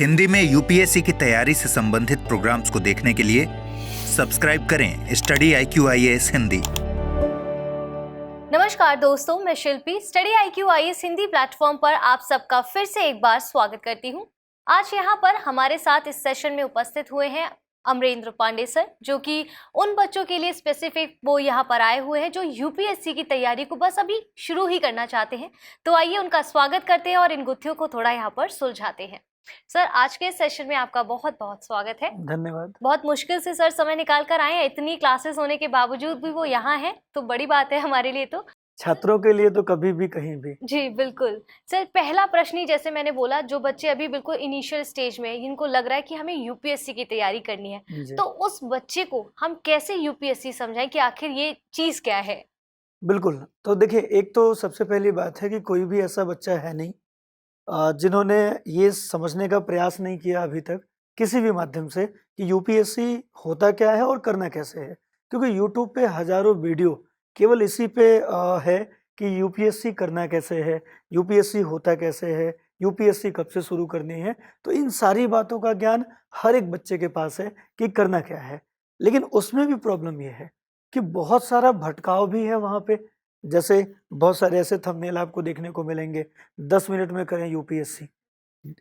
हिंदी में यूपीएससी की तैयारी से संबंधित प्रोग्राम्स को देखने के लिए सब्सक्राइब करें स्टडी IQ IAS हिंदी। नमस्कार दोस्तों, मैं Shilpi study IQ IAS Hindi platform पर आप सबका फिर से एक बार स्वागत करती हूं। आज यहां पर हमारे साथ इस सेशन में उपस्थित हुए हैं अमरेंद्र पांडे सर, जो कि उन बच्चों के लिए स्पेसिफिक वो यहाँ पर आए हुए हैं जो यूपीएससी की तैयारी को बस अभी शुरू ही करना चाहते हैं। तो आइए उनका स्वागत करते हैं और इन गुत्थियों को थोड़ा यहाँ पर सुलझाते हैं। सर, आज के सेशन में आपका बहुत बहुत स्वागत है। धन्यवाद। बहुत मुश्किल से सर समय निकाल कर आए हैं, इतनी क्लासेस होने के बावजूद भी वो यहाँ हैं, तो बड़ी बात है हमारे लिए। तो छात्रों के लिए तो कभी भी कहीं भी। जी बिल्कुल सर, पहला प्रश्न ही जैसे मैंने बोला, जो बच्चे अभी बिल्कुल इनिशियल स्टेज में इनको लग रहा है कि हमें यूपीएससी की तैयारी करनी है, तो उस बच्चे को हम कैसे यूपीएससी समझाएं कि आखिर ये चीज क्या है? बिल्कुल, तो देखिए, एक तो सबसे पहली बात है कि कोई भी ऐसा बच्चा है नहीं जिन्होंने ये समझने का प्रयास नहीं किया अभी तक किसी भी माध्यम से कि यूपीएससी होता क्या है और करना कैसे है। क्योंकि यूट्यूब पे हजारों वीडियो केवल इसी पे है कि यूपीएससी करना कैसे है, यूपीएससी होता कैसे है, यूपीएससी कब से शुरू करनी है। तो इन सारी बातों का ज्ञान हर एक बच्चे के पास है कि करना क्या है। लेकिन उसमें भी प्रॉब्लम ये है कि बहुत सारा भटकाव भी है वहाँ पे। जैसे बहुत सारे ऐसे थंबनेल आपको देखने को मिलेंगे, 10 मिनट में करें यूपीएससी,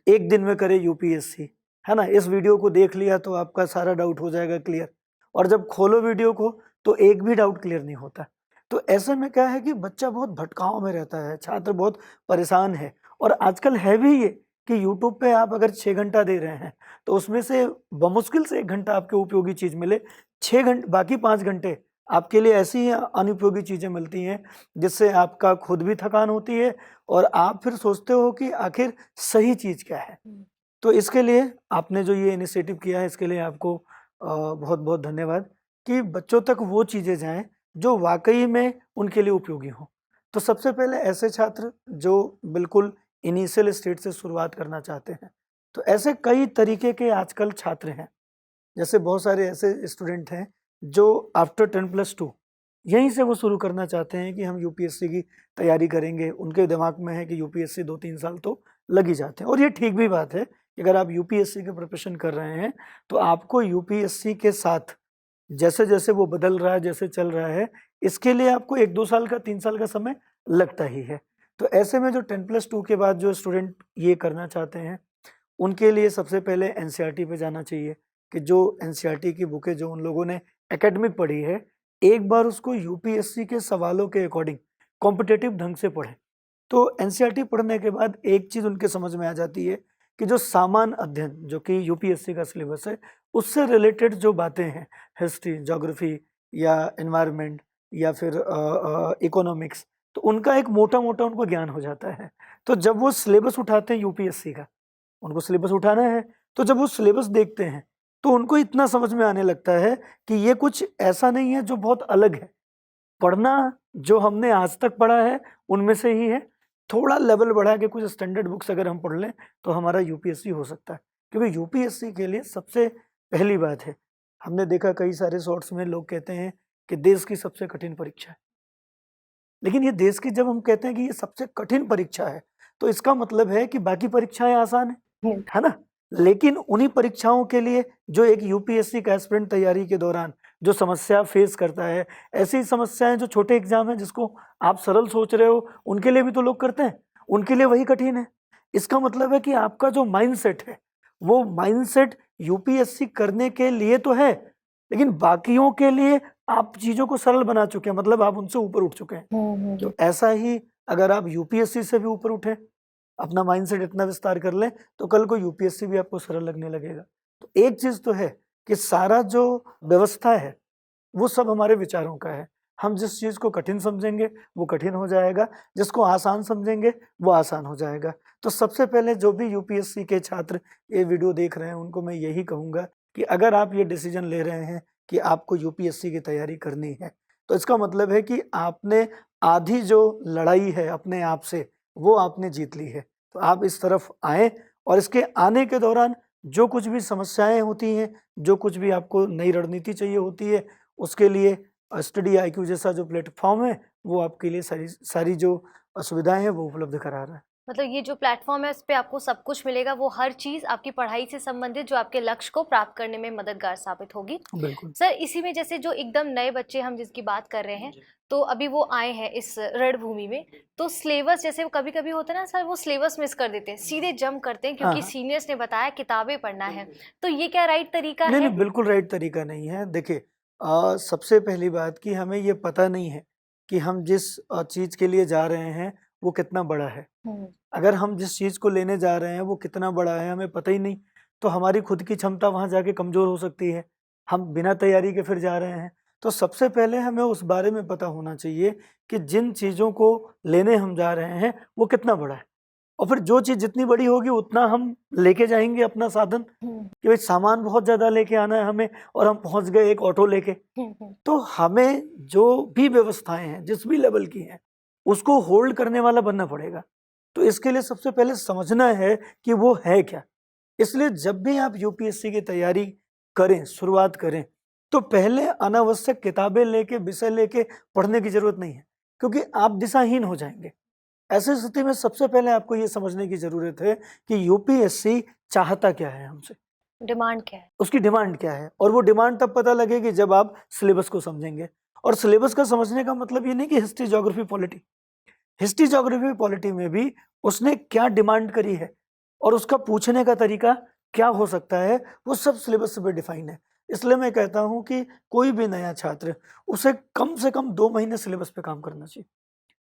1 दिन में करें यूपीएससी, है ना। इस वीडियो को देख लिया तो आपका सारा डाउट हो जाएगा क्लियर, और जब खोलो वीडियो को तो एक भी डाउट क्लियर नहीं होता। तो ऐसे में क्या है कि बच्चा बहुत भटकाव में रहता है, छात्र बहुत परेशान है। और आजकल है भी ये कि यूट्यूब पे आप अगर 6 घंटा दे रहे हैं तो उसमें से बमुश्किल से 1 घंटा आपके उपयोगी चीज मिले, 6 घंटे बाकी 5 घंटे आपके लिए ऐसी ही अनुपयोगी चीजें मिलती हैं जिससे आपका खुद भी थकान होती है और आप फिर सोचते हो कि आखिर सही चीज क्या है। तो इसके लिए आपने जो ये इनिशिएटिव किया है, इसके लिए आपको बहुत बहुत धन्यवाद कि बच्चों तक वो चीजें जाएं जो वाकई में उनके लिए उपयोगी हो। तो सबसे पहले ऐसे छात्र जो बिल्कुल इनिशियल स्टेज से शुरुआत करना चाहते हैं, तो ऐसे कई तरीके के आजकल छात्र हैं। जैसे बहुत सारे ऐसे स्टूडेंट हैं जो आफ्टर 10+2 यहीं से वो शुरू करना चाहते हैं कि हम यूपीएससी की तैयारी करेंगे। उनके दिमाग में है कि यूपीएससी 2-3 साल तो लग ही जाते हैं, और ये ठीक भी बात है कि अगर आप यूपीएससी के प्रिपरेशन कर रहे हैं तो आपको यूपीएससी के साथ जैसे जैसे वो बदल रहा है, जैसे चल रहा है, इसके लिए आपको 1-2 साल का 3 साल का समय लगता ही है। तो ऐसे में जो 10+2 के बाद जो स्टूडेंट ये करना चाहते हैं उनके लिए सबसे पहले एनसीईआरटी पे जाना चाहिए कि जो एनसीईआरटी की बुकें जो उन लोगों ने एकेडमिक पढ़ी है, एक बार उसको यूपीएससी के सवालों के अकॉर्डिंग कॉम्पिटिटिव ढंग से पढ़ें। तो एनसीईआरटी पढ़ने के बाद एक चीज उनके समझ में आ जाती है कि जो सामान्य अध्ययन जो कि यूपीएससी का सिलेबस है उससे रिलेटेड जो बातें हैं, हिस्ट्री, ज्योग्राफी या एनवायरनमेंट या फिर इकोनॉमिक्स, तो उनका एक मोटा मोटा उनको ज्ञान हो जाता है। तो जब वो सिलेबस उठाते हैं यूपीएससी का, उनको सिलेबस उठाना है, तो जब वो सिलेबस देखते हैं तो उनको इतना समझ में आने लगता है कि ये कुछ ऐसा नहीं है जो बहुत अलग है। पढ़ना जो हमने आज तक पढ़ा है उनमें से ही है, थोड़ा लेवल बढ़ा के कुछ स्टैंडर्ड बुक्स अगर हम पढ़ लें तो हमारा यूपीएससी हो सकता है। क्योंकि यूपीएससी के लिए सबसे पहली बात है, हमने देखा कई सारे शॉर्ट्स में लोग कहते हैं कि देश की सबसे कठिन परीक्षा है। लेकिन ये देश की जब हम कहते हैं कि ये सबसे कठिन परीक्षा है तो इसका मतलब है कि बाकी परीक्षाएं आसान है ना। लेकिन उन्हीं परीक्षाओं के लिए जो एक यूपीएससी का एस्पिरेंट तैयारी के दौरान जो समस्या फेस करता है, ऐसी समस्याएं जो छोटे एग्जाम है जिसको आप सरल सोच रहे हो उनके लिए भी तो लोग करते हैं, उनके लिए वही कठिन है। इसका मतलब है कि आपका जो माइंडसेट है वो माइंडसेट यूपीएससी करने के लिए तो है, लेकिन बाकियों के लिए आप चीजों को सरल बना चुके हैं, मतलब आप उनसे ऊपर उठ चुके हैं। तो ऐसा ही अगर आप यूपीएससी से भी ऊपर उठे, अपना माइंडसेट इतना विस्तार कर लें, तो कल को यूपीएससी भी आपको सरल लगने लगेगा। तो एक चीज तो है कि सारा जो व्यवस्था है वो सब हमारे विचारों का है। हम जिस चीज को कठिन समझेंगे वो कठिन हो जाएगा, जिसको आसान समझेंगे वो आसान हो जाएगा। तो सबसे पहले जो भी यूपीएससी के छात्र ये वीडियो देख रहे हैं उनको मैं यही कहूंगा कि अगर आप ये डिसीजन ले रहे हैं कि आपको यूपीएससी की तैयारी करनी है, तो इसका मतलब है कि आपने आधी जो लड़ाई है अपने आप से वो आपने जीत ली है। तो आप इस तरफ आए, और इसके आने के दौरान जो कुछ भी समस्याएं होती हैं, जो कुछ भी आपको नई रणनीति चाहिए होती है, उसके लिए स्टडी IQ जैसा जो प्लेटफॉर्म है वो आपके लिए सारी सारी जो सुविधाएं हैं वो उपलब्ध करा रहा है। मतलब ये जो प्लेटफॉर्म है उस पे आपको सब कुछ मिलेगा, वो हर चीज़ आपकी पढ़ाई से संबंधित जो आपके लक्ष्य को प्राप्त करने में मददगार साबित होगी। बिल्कुल। सर इसी में जैसे जो एकदम नए बच्चे हम जिसकी बात कर रहे हैं, तो अभी वो आए हैं इस रणभूमि में, तो सिलेबस जैसे वो कभी-कभी होता है ना सर, वो सिलेबस मिस कर देते हैं, सीधे जंप करते हैं हाँ, क्योंकि हाँ। सीनियर्स ने बताया किताबें पढ़ना है। तो ये क्या राइट तरीका नहीं, है? नहीं, बिल्कुल राइट तरीका नहीं है। देखिए सबसे पहली बात कि हमें ये पता नहीं है कि हम जिस चीज़ के लिए जा रहे हैं, वो कितना बड़ा है। हुँ, अगर हम जिस चीज़ को लेने जा रहे हैं, वो कितना बड़ा है, हमें पता ही नहीं, तो हमारी खुद की क्षमता वहाँ जाके कमज़ोर हो सकती है। हम बिना तैयारी के फिर जा रहे हैं। तो सबसे पहले हमें उस बारे में पता होना चाहिए कि जिन चीज़ों को लेने हम जा रहे हैं, वो कितना बड़ा है। और फिर जो चीज़ जितनी बड़ी होगी, उतना हम लेके जाएँगे अपना साधन। हुँ, कि भाई सामान बहुत ज़्यादा लेके आना है हमें और हम पहुँच गए एक ऑटो लेके। हुँ। तो हमें जो भी व्यवस्थाएँ हैं, जिस भी लेवल की हैं, उसको होल्ड करने वाला बनना पड़ेगा। तो इसके लिए सबसे पहले समझना है कि वो है क्या? इसलिए जब भी आप यूपीएससी की तैयारी करें, शुरुआत करें, तो पहले अनावश्यक किताबें लेके, विषय लेके पढ़ने की ज़रूरत नहीं है, क्योंकि आप दिशाहीन हो जाएँगे। ऐसी स्थिति में सबसे पहले आपको ये समझने की ज़रूरत है कि यूपीएससी चाहता क्या है हमसे? डिमांड क्या है? उसकी डिमांड क्या है? और वो डिमांड तब पता लगेगी जब आप सिलेबस को समझेंगे। और सिलेबस का समझने का मतलब ये नहीं कि history, geography, polity. History, geography, polity में भी उसने क्या डिमांड करी है और उसका पूछने का तरीका क्या हो सकता है, वो सब सिलेबस पे डिफाइन है। इसलिए मैं कहता हूँ कि कोई भी नया छात्र, उसे कम से कम 2 महीने सिलेबस पे काम करना चाहिए।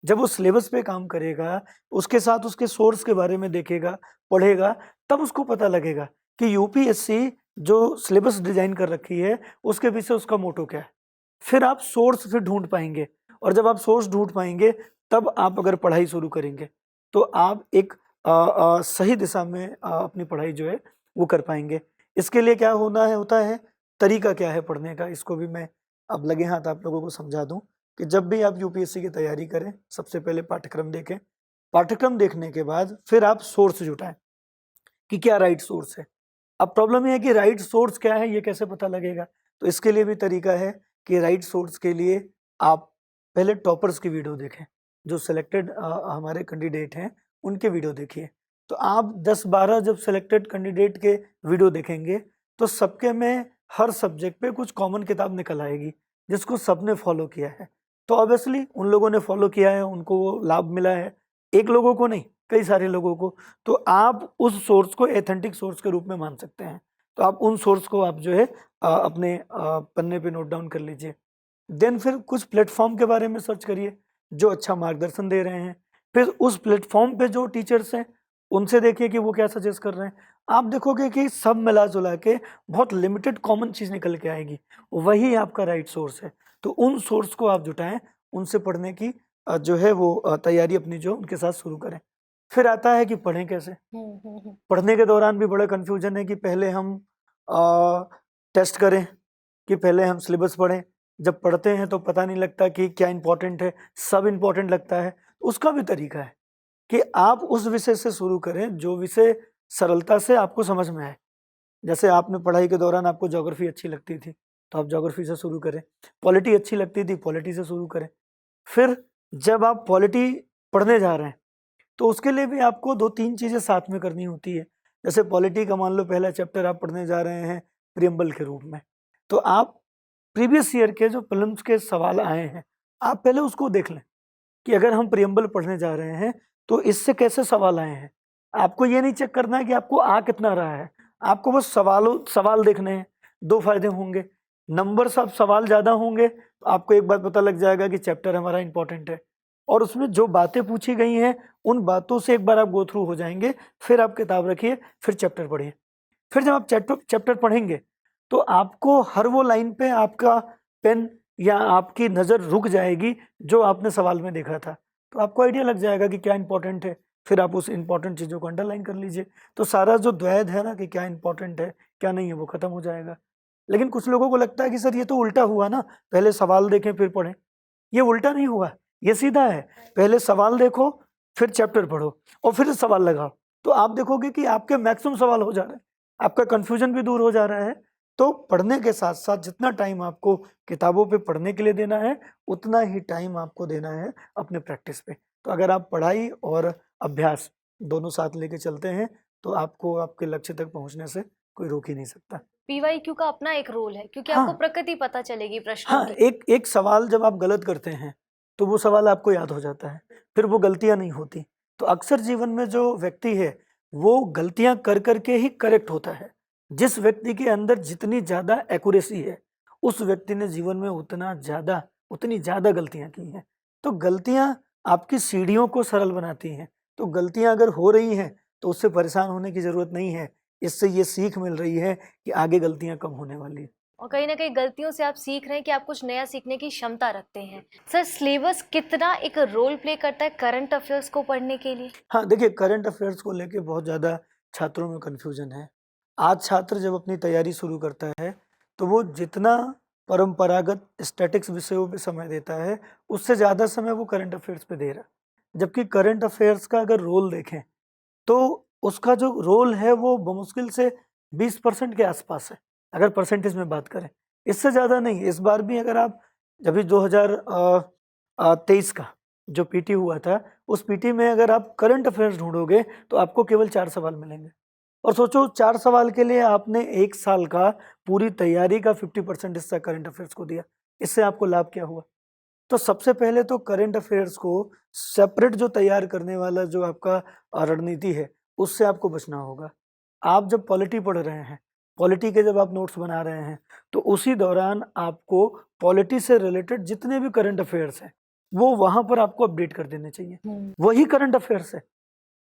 जब वो सिलेबस पे काम करेगा, उसके साथ उसके सोर्स के बारे में देखेगा, पढ़ेगा, तब उसको पता लगेगा कि यूपीएससी जो सिलेबस डिज़ाइन कर रखी है, उसके पीछे उसका मोटो क्या है। फिर आप सोर्स फिर ढूँढ पाएँगे और जब आप सोर्स ढूँढ पाएँगे, तब आप अगर पढ़ाई शुरू करेंगे, तो आप एक सही दिशा में अपनी पढ़ाई जो है, वो कर पाएँगे। इसके लिए क्या होता है, तरीका क्या है पढ़ने का, इसको भी मैं अब लगे हाथ आप लोगों को समझा दूँ। कि जब भी आप यूपीएससी की तैयारी करें, सबसे पहले पाठ्यक्रम देखें। पाठ्यक्रम देखने के बाद फिर आप सोर्स जुटाएँ कि क्या राइट सोर्स है। अब प्रॉब्लम ये है कि राइट सोर्स क्या है, ये कैसे पता लगेगा? तो इसके लिए भी तरीका है कि राइट सोर्स के लिए आप पहले टॉपर्स की वीडियो देखें। जो सिलेक्टेड हमारे कैंडिडेट हैं, उनके वीडियो देखिए। तो आप 10-12 जब सिलेक्टेड कैंडिडेट के वीडियो देखेंगे, तो सबके में हर सब्जेक्ट पे कुछ कॉमन किताब निकल आएगी, जिसको सबने फॉलो किया है। तो ऑब्वियसली उन लोगों ने फॉलो किया है, उनको वो लाभ मिला है। एक लोगों को नहीं, कई सारे लोगों को। तो आप उस सोर्स को एथेंटिक सोर्स के रूप में मान सकते हैं। तो आप उन सोर्स को आप जो है अपने पन्ने पे नोट डाउन कर लीजिए। देन फिर कुछ प्लेटफ़ॉर्म के बारे में सर्च करिए, जो अच्छा मार्गदर्शन दे रहे हैं। फिर उस प्लेटफ़ॉर्म पे जो टीचर्स हैं, उनसे देखिए कि वो क्या सजेस्ट कर रहे हैं। आप देखोगे कि सब मिला-जुला के बहुत लिमिटेड कॉमन चीज़ निकल के आएगी, वही आपका राइट सोर्स है। तो उन सोर्स को आप जुटाएँ, उनसे पढ़ने की जो है वो तैयारी अपनी जो उनके साथ शुरू करें। फिर आता है कि पढ़ें कैसे? पढ़ने के दौरान भी बड़ा कन्फ्यूजन है कि पहले हम टेस्ट करें कि पहले हम सिलेबस पढ़ें। जब पढ़ते हैं तो पता नहीं लगता कि क्या इम्पोर्टेंट है, सब इम्पोर्टेंट लगता है। उसका भी तरीका है कि आप उस विषय से शुरू करें जो विषय सरलता से आपको समझ में आए। जैसे आपने पढ़ाई के दौरान आपको ज्योग्राफी अच्छी लगती थी, तो आप ज्योग्राफी से शुरू करें। पॉलिटी अच्छी लगती थी, पॉलिटी से शुरू करें। फिर जब आप पॉलिटी पढ़ने जा रहे हैं, तो उसके लिए भी आपको 2-3 चीज़ें साथ में करनी होती है। जैसे पॉलिटी का मान लो पहला चैप्टर आप पढ़ने जा रहे हैं प्रिएम्बल के रूप में, तो आप प्रीवियस ईयर के जो प्रीलिम्स के सवाल आए हैं, आप पहले उसको देख लें कि अगर हम प्रिएम्बल पढ़ने जा रहे हैं, तो इससे कैसे सवाल आए हैं। आपको ये नहीं चेक करना है कि आपको आ कितना रहा है, आपको बस सवाल देखने हैं। 2 फ़ायदे होंगे, नंबर्स ऑफ सवाल ज़्यादा होंगे, तो आपको एक बात पता लग जाएगा कि चैप्टर हमारा इम्पोर्टेंट है और उसमें जो बातें पूछी गई हैं, उन बातों से एक बार आप गो थ्रू हो जाएँगे, फिर आप किताब रखिए, फिर चैप्टर पढ़िए। फिर जब आप चैप्टर पढ़ेंगे, तो आपको हर वो लाइन पे आपका पेन या आपकी नज़र रुक जाएगी, जो आपने सवाल में देखा था। तो आपको आइडिया लग जाएगा कि क्या इम्पोर्टेंट है, फिर आप उस इम्पोर्टेंट चीज़ों को अंडरलाइन कर लीजिए। तो सारा जो द्वैध है ना कि क्या इम्पोर्टेंट है, क्या नहीं है, वो खत्म हो जाएगा। लेकिन कुछ लोगों को लगता है कि सर ये तो उल्टा हुआ ना, पहले सवाल देखें फिर पढ़ें। ये उल्टा नहीं हुआ, ये सीधा है। पहले सवाल देखो, फिर चैप्टर पढ़ो और फिर सवाल लगाओ। तो आप देखोगे कि आपके मैक्सिमम सवाल हो जा रहे हैं, आपका कन्फ्यूजन भी दूर हो जा रहा है। तो पढ़ने के साथ-साथ जितना टाइम आपको किताबों पे पढ़ने के लिए देना है, उतना ही टाइम आपको देना है अपने प्रैक्टिस पे। तो अगर आप पढ़ाई और अभ्यास दोनों साथ लेके चलते हैं तो आपको आपके लक्ष्य तक पहुंचने से कोई रोक ही नहीं सकता। पीवाईक्यू का अपना एक रोल है क्योंकि हाँ। आपको प्रकृति पता चलेगी प्रश्नों हाँ, की। एक सवाल जब आप गलत करते हैं तो वो सवाल आपको याद हो जाता है, फिर वो गलतियां नहीं होती। तो अक्सर जीवन में जो व्यक्ति है वो गलतियां कर करके ही करेक्ट होता है। जिस व्यक्ति के अंदर जितनी ज्यादा एक्यूरेसी है उस व्यक्ति ने जीवन में उतनी ज्यादा गलतियां की हैं। तो गलतियां आपकी सीढ़ियों को सरल बनाती हैं। तो गलतियां अगर हो रही हैं तो उससे परेशान होने की जरूरत नहीं है। इससे ये सीख मिल रही है कि आगे गलतियां कम होने वाली है। और कहीं ना कहीं गलतियों से आप सीख रहे हैं कि आप कुछ नया सीखने की क्षमता रखते हैं। सर, सिलेबस कितना एक रोल प्ले करता है करंट अफेयर्स को पढ़ने के लिए? हाँ, देखिए करंट अफेयर्स को लेके बहुत ज़्यादा छात्रों में कन्फ्यूजन है। आज छात्र जब अपनी तैयारी शुरू करता है तो वो जितना परंपरागत स्टैटिक्स विषयों पे समय देता है उससे ज़्यादा समय वो करंट अफेयर्स पे दे रहा है। जबकि करंट अफेयर्स का अगर रोल देखें तो उसका जो रोल है वो बमुश्किल से 20% के आसपास है, अगर परसेंटेज में बात करें, इससे ज़्यादा नहीं। इस बार भी अगर आप जब 2023 का जो पीटी हुआ था उस पीटी में अगर आप करंट अफेयर्स ढूंढोगे तो आपको केवल 4 सवाल मिलेंगे। और सोचो 4 सवाल के लिए आपने 1 साल का पूरी तैयारी का 50% हिस्सा करंट अफेयर्स को दिया। इससे आपको लाभ क्या हुआ? तो सबसे पहले तो करंट अफेयर्स को सेपरेट जो तैयार करने वाला जो आपका रणनीति है उससे आपको बचना होगा। आप जब पॉलिटी पढ़ रहे हैं, पॉलिटी के जब आप नोट्स बना रहे हैं तो उसी दौरान आपको पॉलिटी से रिलेटेड जितने भी करंट अफेयर्स हैं वो वहां पर आपको अपडेट कर देने चाहिए। वही करंट अफेयर्स है,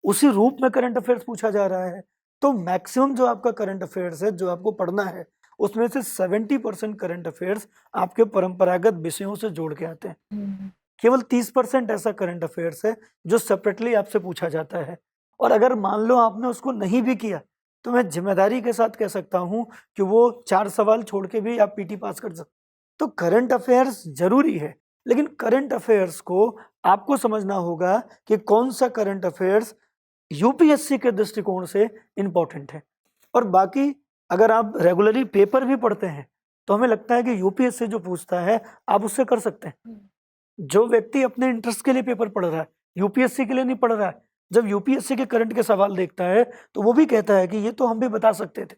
उसी रूप में करंट अफेयर्स पूछा जा रहा है। तो मैक्सिमम जो आपका करंट अफेयर्स है जो आपको पढ़ना है उसमें से 70% करंट अफेयर्स आपके परंपरागत विषयों से जोड़ के आते हैं। केवल 30% ऐसा करंट अफेयर्स है जो सेपरेटली आपसे पूछा जाता है। और अगर मान लो आपने उसको नहीं भी किया तो मैं जिम्मेदारी के साथ कह सकता हूं कि वो 4 सवाल छोड़ के भी आप पीटी पास कर सकते। तो करंट अफेयर्स जरूरी है, लेकिन करंट अफेयर्स को आपको समझना होगा कि कौन सा करंट अफेयर्स यूपीएससी के दृष्टिकोण से इंपॉर्टेंट है। और बाकी अगर आप रेगुलरली पेपर भी पढ़ते हैं तो हमें लगता है कि यूपीएससी जो पूछता है आप उससे कर सकते हैं। जो व्यक्ति अपने इंटरेस्ट के लिए पेपर पढ़ रहा है, यूपीएससी के लिए नहीं पढ़ रहा है, जब यूपीएससी के करंट के सवाल देखता है तो वो भी कहता है कि ये तो हम भी बता सकते थे।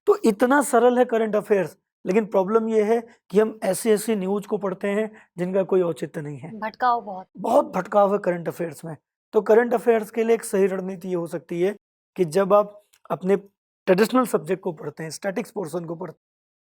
तो इतना सरल है करंट अफेयर्स। लेकिन प्रॉब्लम ये है कि हम ऐसी ऐसी न्यूज को पढ़ते हैं जिनका कोई औचित्य नहीं है। भटकाव बहुत भटकाव है करंट अफेयर्स में। तो करंट अफेयर्स के लिए एक सही रणनीति ये हो सकती है कि जब आप अपने ट्रेडिशनल सब्जेक्ट को पढ़ते हैं, स्टैटिक्स पोर्शन को पढ़ते हैं,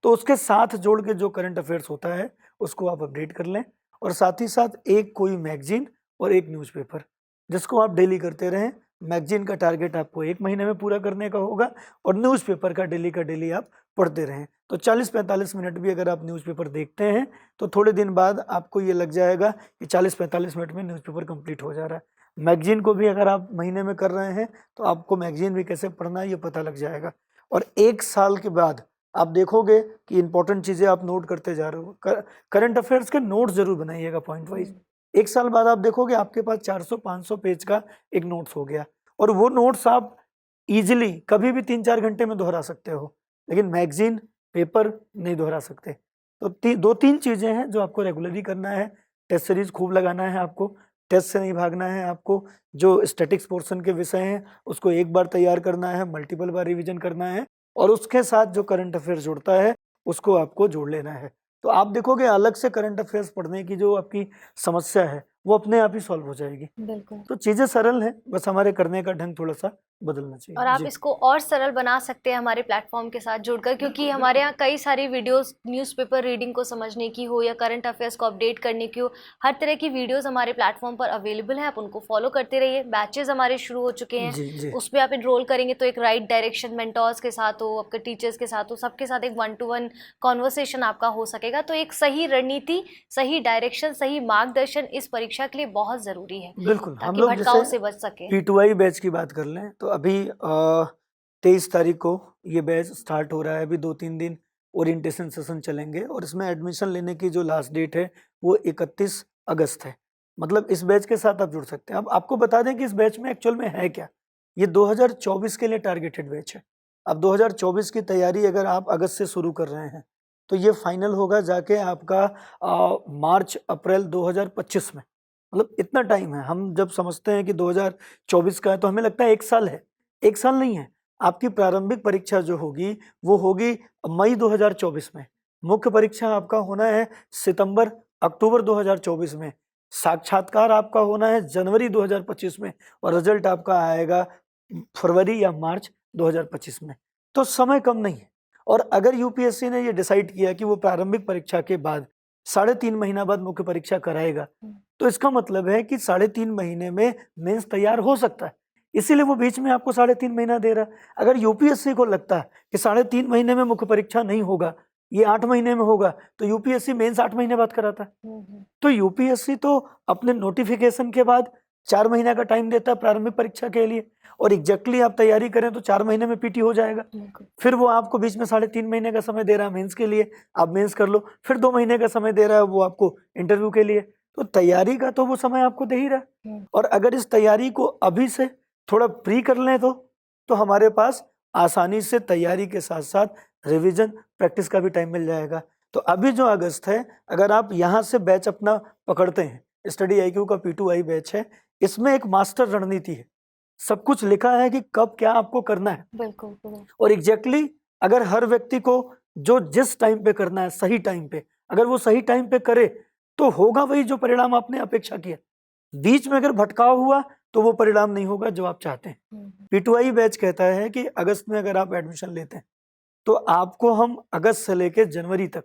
तो उसके साथ जोड़ के जो करंट अफेयर्स होता है उसको आप अपडेट कर लें। और साथ ही साथ एक कोई मैगजीन और एक न्यूज़पेपर जिसको आप डेली करते रहें। मैगजीन का टारगेट आपको 1 महीने में पूरा करने का होगा और न्यूज़पेपर का डेली आप पढ़ते रहें। तो 40-45 मिनट भी अगर आप न्यूज़पेपर देखते हैं तो थोड़े दिन बाद आपको ये लग जाएगा कि 40-45 मिनट में न्यूज़पेपर कंप्लीट हो जा रहा है। मैगजीन को भी अगर आप महीने में कर रहे हैं तो आपको मैगजीन भी कैसे पढ़ना है ये पता लग जाएगा। और 1 साल के बाद आप देखोगे कि इंपॉर्टेंट चीज़ें आप नोट करते जा रहे हो। करंट अफेयर्स के नोट्स जरूर बनाइएगा पॉइंट वाइज। 1 साल बाद आप देखोगे आपके पास 400-500 पेज का एक नोट्स हो गया और वो नोट्स आप इजीली कभी भी 3-4 घंटे में दोहरा सकते हो। लेकिन मैगजीन, पेपर नहीं दोहरा सकते। तो 2-3 चीज़ें हैं जो आपको रेगुलरली करना है। टेस्ट सीरीज खूब लगाना है आपको, टेस्ट से नहीं भागना है आपको। जो स्टैटिक्स पोर्शन के विषय हैं उसको एक बार तैयार करना है, मल्टीपल बार रिवीजन करना है और उसके साथ जो करंट अफेयर्स जुड़ता है उसको आपको जोड़ लेना है। तो आप देखोगे अलग से करंट अफेयर्स पढ़ने की जो आपकी समस्या है वो अपने आप ही सॉल्व हो जाएगी। बिल्कुल। तो चीजें सरल हैं, बस हमारे करने का ढंग थोड़ा सा बदलना चाहिए। और आप इसको और सरल बना सकते हैं हमारे प्लेटफॉर्म के साथ जुड़कर, क्योंकि हमारे यहाँ कई सारी वीडियोस न्यूज़पेपर रीडिंग को समझने की हो या करंट अफेयर्स को अपडेट करने की हो, हर तरह की वीडियोस हमारे प्लेटफॉर्म पर अवेलेबल हैं। आप उनको फॉलो करते रहिए। बैचेस हमारे शुरू हो चुके हैं, उस पर आप इनरोल करेंगे तो एक राइट डायरेक्शन मेंटोर्स के साथ हो, आपके टीचर्स के साथ हो, सबके साथ एक 1-to-1 कॉन्वर्सेशन आपका हो सकेगा। तो एक सही रणनीति, सही डायरेक्शन, सही मार्गदर्शन इस परीक्षा के लिए बहुत जरूरी है। बिल्कुल। हम ताकि लोग भटकाव से बच सके। P2I बैच की बात कर लें तो अभी 23 तारीख को ये बैच स्टार्ट हो रहा है। अभी 2-3 दिन ओरिएंटेशन सेशन चलेंगे और इसमें एडमिशन लेने की जो लास्ट डेट है वो 31 अगस्त है। मतलब इस बैच के साथ आप जुड़ सकते हैं। अब आपको बता दें कि इस बैच में एक्चुअल में है क्या। ये 2024 के लिए टारगेटेड बैच है। अब 2024 की तैयारी अगर आप अगस्त से शुरू कर रहे हैं तो ये फाइनल होगा जाके आपका मार्च अप्रैल 2025 में। मतलब इतना टाइम है। हम जब समझते हैं कि 2024 का है तो हमें लगता है 1 साल है। 1 साल नहीं है। आपकी प्रारंभिक परीक्षा जो होगी वो होगी मई 2024 में। मुख्य परीक्षा आपका होना है सितंबर अक्टूबर 2024 में। साक्षात्कार आपका होना है जनवरी 2025 में और रिजल्ट आपका आएगा फरवरी या मार्च 2025 में। तो समय कम नहीं है। और अगर यूपीएससी ने ये डिसाइड किया कि वो प्रारंभिक परीक्षा के बाद 3.5 महीना बाद मुख्य परीक्षा कराएगा, तो इसका मतलब है कि 3.5 महीने में मेंस तैयार हो सकता है। इसीलिए वो बीच में आपको 3.5 महीना दे रहा है। अगर यूपीएससी को लगता है कि 3.5 महीने में मुख्य परीक्षा नहीं होगा, ये 8 महीने में होगा, तो यूपीएससी मेंस 8 महीने बाद कराता है। तो यूपीएससी तो अपने नोटिफिकेशन के बाद 4 महीने का टाइम देता है प्रारंभिक परीक्षा के लिए, और एग्जैक्टली आप तैयारी करें तो 4 महीने में पीटी हो जाएगा। फिर वो आपको बीच में 3.5 महीने का समय दे रहा है मेंस के लिए, आप मेंस कर लो। फिर 2 महीने का समय दे रहा है वो आपको इंटरव्यू के लिए। तो तैयारी का तो वो समय आपको दे ही रहा है। और अगर इस तैयारी को अभी से थोड़ा प्री कर लें तो हमारे पास आसानी से तैयारी के साथ साथ रिवीजन प्रैक्टिस का भी टाइम मिल जाएगा। तो अभी जो अगस्त है, अगर आप यहाँ से बैच अपना पकड़ते हैं, स्टडी आईक्यू का P2I बैच है, इसमें एक मास्टर रणनीति है। सब कुछ लिखा है कि कब क्या आपको करना है। बिल्कुल। और एग्जैक्टली अगर हर व्यक्ति को जो जिस टाइम पे करना है, सही टाइम पे, अगर वो सही टाइम पे करे तो होगा वही जो परिणाम आपने अपेक्षा किया। बीच में अगर भटकाव हुआ तो वो परिणाम नहीं होगा जो आप चाहते हैं। P2I बैच कहता है कि अगस्त में अगर आप एडमिशन लेते हैं तो आपको हम अगस्त से लेकर जनवरी तक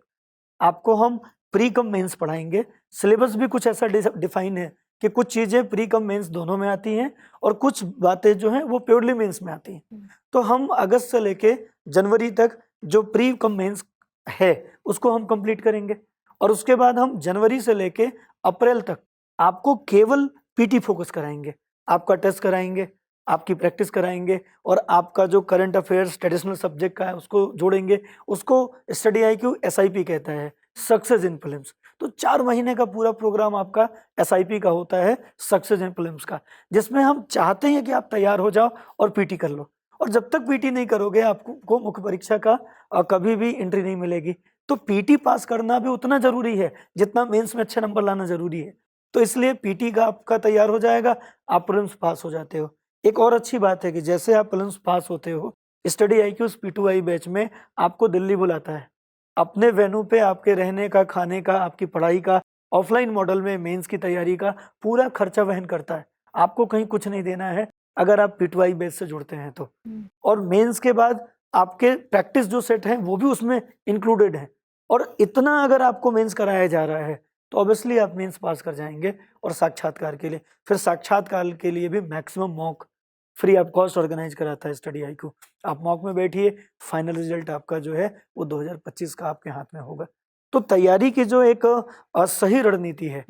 आपको हम प्री कम मेंस पढ़ाएंगे। सिलेबस भी कुछ ऐसा डिफाइन है कि कुछ चीजें प्री कम मेंस दोनों में आती हैं और कुछ बातें जो हैं वो प्योरली मेंस में आती हैं। तो हम अगस्त से लेके जनवरी तक जो प्री कम मेंस है उसको हम कंप्लीट करेंगे, और उसके बाद हम जनवरी से लेके अप्रैल तक आपको केवल पीटी फोकस कराएंगे। आपका टेस्ट कराएंगे, आपकी प्रैक्टिस कराएंगे, और आपका जो करंट अफेयर्स ट्रेडिशनल सब्जेक्ट का है उसको जोड़ेंगे। उसको स्टडी आईक्यू SIP कहता है, सक्सेस इन फिल्म्स। तो 4 महीने का पूरा प्रोग्राम आपका SIP का होता है, सक्सेस इन फिल्म्स का, जिसमें हम चाहते हैं कि आप तैयार हो जाओ और पीटी कर लो। और जब तक पीटी नहीं करोगे आपको मुख्य परीक्षा का कभी भी एंट्री नहीं मिलेगी। तो पीटी पास करना भी उतना जरूरी है जितना मेंस में अच्छे नंबर लाना जरूरी है। तो इसलिए पीटी का आपका तैयार हो जाएगा, आप प्रीलिम्स पास हो जाते हो। एक और अच्छी बात है कि जैसे आप प्रीलिम्स पास होते हो, स्टडी आईक्यू P2I बैच में आपको दिल्ली बुलाता है, अपने वेन्यू पे आपके रहने का, खाने का, आपकी पढ़ाई का, ऑफलाइन मॉडल में मेंस की तैयारी का पूरा खर्चा वहन करता है। आपको कहीं कुछ नहीं देना है अगर आप P2I बैच से जुड़ते हैं तो। और मेंस के बाद आपके प्रैक्टिस जो सेट हैं वो भी उसमें इंक्लूडेड है। और इतना अगर आपको मेंस कराया जा रहा है तो ऑब्वियसली आप मेंस पास कर जाएंगे। और साक्षात्कार के लिए, फिर साक्षात्कार के लिए भी maximum mock free of cost organise कराता है स्टडी आईक्यू। आप मॉक में बैठिए, फाइनल रिजल्ट आपका जो है वो 2025 का आपके हाथ में होगा। तो तैयारी की जो एक सही रणनीति है,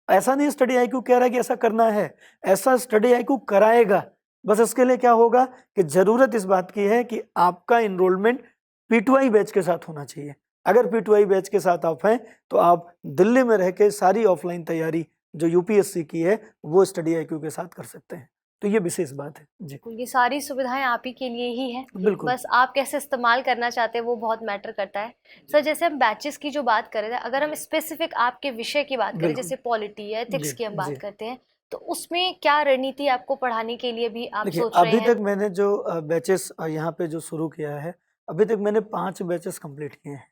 ऐसा नहीं स्टडी आईक्यू कह रहा है कि ऐसा करना है, ऐसा स्टडी आईक्यू कराएगा। बस इसके लिए क्या होगा कि जरूरत इस बात की है कि आपका इनरोलमेंट P2I बैच के साथ होना चाहिए। अगर P2I बैच के साथ आप हैं तो आप दिल्ली में रह के सारी ऑफलाइन तैयारी जो यूपीएससी की है वो स्टडी आईक्यू के साथ कर सकते हैं। तो ये विशेष बात है जी। ये सारी सुविधाएं आप ही के लिए ही हैं, बिल्कुल। बस आप कैसे इस्तेमाल करना चाहते हैं वो बहुत मैटर करता है। सर, जैसे हम बैचेस की जो बात कर रहे थे, अगर हम स्पेसिफिक आपके विषय की बात करें, बिल्कुल। जैसे पॉलिटी या एथिक्स जी, की हम बात जी। करते हैं, तो उसमें क्या रणनीति आपको पढ़ाने के लिए भी आप देखिए, सोच रहे अभी हैं? तक मैंने जो बैचेस यहाँ पे जो शुरू किया है, अभी तक मैंने 5 बैचेस कंप्लीट किए हैं।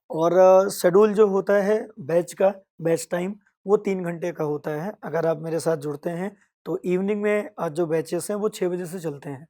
और शेड्यूल जो होता है बैच का, बैच टाइम वो 3 घंटे का होता है। अगर आप मेरे साथ जुड़ते हैं तो इवनिंग में जो बैचेस हैं वो 6 बजे से चलते हैं।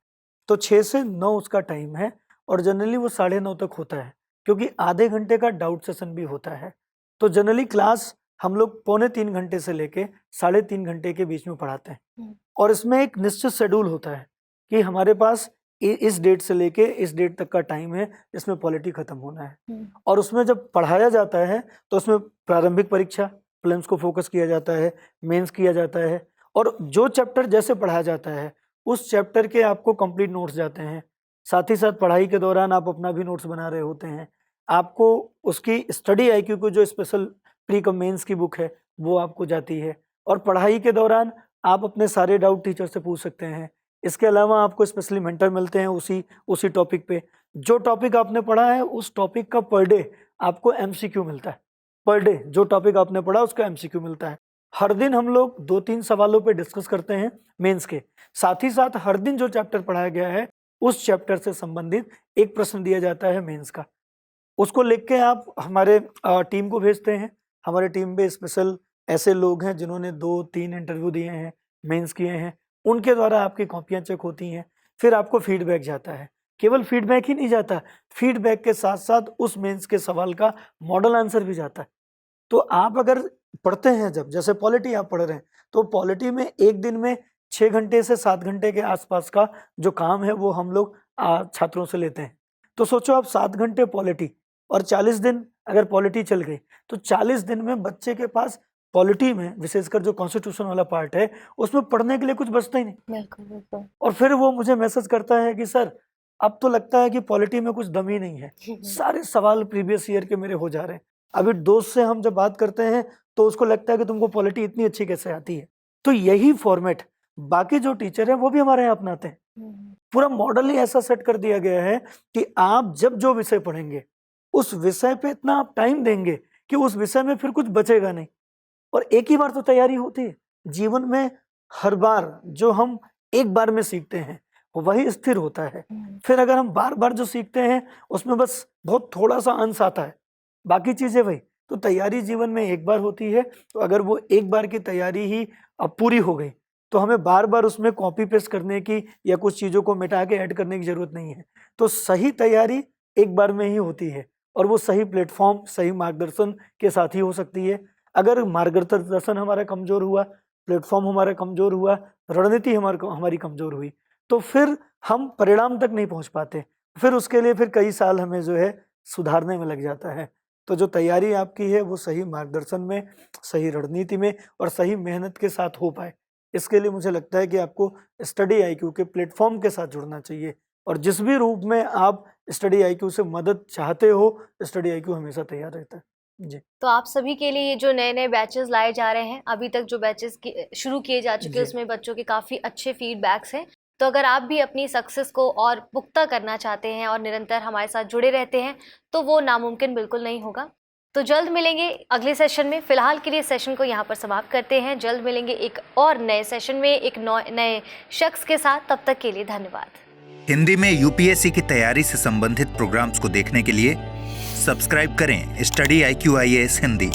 तो 6 से 9 उसका टाइम है, और जनरली वो 9:30 तक होता है, क्योंकि आधे घंटे का डाउट सेशन भी होता है। तो जनरली क्लास हम लोग 2.25 घंटे से लेके 3.5 घंटे के बीच में पढ़ाते हैं। और इसमें एक निश्चित शेड्यूल होता है कि हमारे पास इस डेट से लेके इस डेट तक का टाइम है, इसमें पॉलिटी खत्म होना है। और उसमें जब पढ़ाया जाता है तो उसमें प्रारंभिक परीक्षा प्रीलिम्स को फोकस किया जाता है, मेंस किया जाता है, और जो चैप्टर जैसे पढ़ाया जाता है उस चैप्टर के आपको कंप्लीट नोट्स जाते हैं। साथ ही साथ पढ़ाई के दौरान आप अपना भी नोट्स बना रहे होते हैं। आपको उसकी स्टडी आईक्यू को जो स्पेशल प्री कम मेंस की बुक है वो आपको जाती है, और पढ़ाई के दौरान आप अपने सारे डाउट टीचर से पूछ सकते हैं। इसके अलावा आपको स्पेशली मेंटर मिलते हैं उसी टॉपिक पे। जो टॉपिक आपने पढ़ा है उस टॉपिक का पर डे आपको MCQ मिलता है। पर डे जो टॉपिक आपने पढ़ा उसका MCQ मिलता है। हर दिन हम लोग 2-3 सवालों पे डिस्कस करते हैं मेंस के। साथ ही साथ हर दिन जो चैप्टर पढ़ाया गया है उस चैप्टर से संबंधित एक प्रश्न दिया जाता है मेंस का। उसको लिख के आप हमारे टीम को भेजते हैं। हमारे टीम में स्पेशल ऐसे लोग हैं जिन्होंने 2-3 इंटरव्यू दिए हैं, मेंस किए हैं, उनके द्वारा आपकी कॉपियाँ चेक होती हैं, फिर आपको फीडबैक जाता है। केवल फीडबैक ही नहीं जाता, फीडबैक के साथ साथ उस मेंस के सवाल का मॉडल आंसर भी जाता है। तो आप अगर पढ़ते हैं, जब जैसे पॉलिटी आप पढ़ रहे हैं, तो पॉलिटी में एक दिन में 6 घंटे से 7 घंटे के आसपास का जो काम है वो हम लोग छात्रों से लेते हैं। तो सोचो आप 7 घंटे पॉलिटी और 40 दिन अगर पॉलिटी चल गई तो 40 दिन में बच्चे के पास पॉलिटी में विशेषकर जो कॉन्स्टिट्यूशन वाला पार्ट है उसमें पढ़ने के लिए कुछ बचता ही नहीं। बिल्कुल बिल्कुल। और फिर वो मुझे मैसेज करता है कि सर अब तो लगता है कि पॉलिटी में कुछ दम ही नहीं है, सारे सवाल प्रीवियस ईयर के मेरे हो जा रहे हैं। अभी दोस्त से हम जब बात करते हैं तो उसको लगता है कि तुमको पॉलिटी इतनी अच्छी कैसे आती है। तो यही फॉर्मेट बाकी जो टीचर है वो भी हमारे यहाँ अपनाते हैं। पूरा मॉडल ही ऐसा सेट कर दिया गया है कि आप जब जो विषय पढ़ेंगे उस विषय पे इतना आप टाइम देंगे कि उस विषय में फिर कुछ बचेगा नहीं। और एक ही बार तो तैयारी होती है जीवन में, हर बार जो हम एक बार में सीखते हैं वही स्थिर होता है। फिर अगर हम बार बार जो सीखते हैं उसमें बस बहुत थोड़ा सा अंश आता है, बाकी चीजें वही। तो तैयारी जीवन में एक बार होती है, तो अगर वो एक बार की तैयारी ही अब पूरी हो गई तो हमें बार बार उसमें कॉपी पेस्ट करने की या कुछ चीज़ों को मिटा के ऐड करने की ज़रूरत नहीं है। तो सही तैयारी एक बार में ही होती है और वो सही प्लेटफॉर्म, सही मार्गदर्शन के साथ ही हो सकती है। अगर मार्गदर्शन हमारा कमज़ोर हुआ, प्लेटफॉर्म हमारा कमज़ोर हुआ, रणनीति हमारी कमज़ोर हुई, तो फिर हम परिणाम तक नहीं पहुंच पाते। फिर उसके लिए फिर कई साल हमें जो है सुधारने में लग जाता है। तो जो तैयारी आपकी है वो सही मार्गदर्शन में, सही रणनीति में और सही मेहनत के साथ हो पाए, इसके लिए मुझे लगता है कि आपको स्टडी आईक्यू के प्लेटफॉर्म के साथ जुड़ना चाहिए। और जिस भी रूप में आप स्टडी आईक्यू से मदद चाहते हो, स्टडी आईक्यू हमेशा तैयार रहता है जी। तो आप सभी के लिए ये जो नए नए बैचेस लाए जा रहे हैं, अभी तक जो बैचेस शुरू किए जा चुके हैं उसमें बच्चों के काफ़ी अच्छे फीडबैक्स हैं। तो अगर आप भी अपनी सक्सेस को और पुख्ता करना चाहते हैं और निरंतर हमारे साथ जुड़े रहते हैं तो वो नामुमकिन बिल्कुल नहीं होगा। तो जल्द मिलेंगे अगले सेशन में। फिलहाल के लिए सेशन को यहाँ पर समाप्त करते हैं। जल्द मिलेंगे एक और नए सेशन में एक नए शख्स के साथ। तब तक के लिए धन्यवाद। हिंदी में यूपीएससी की तैयारी से संबंधित प्रोग्राम्स को देखने के लिए सब्सक्राइब करें स्टडी IQ IAS हिंदी।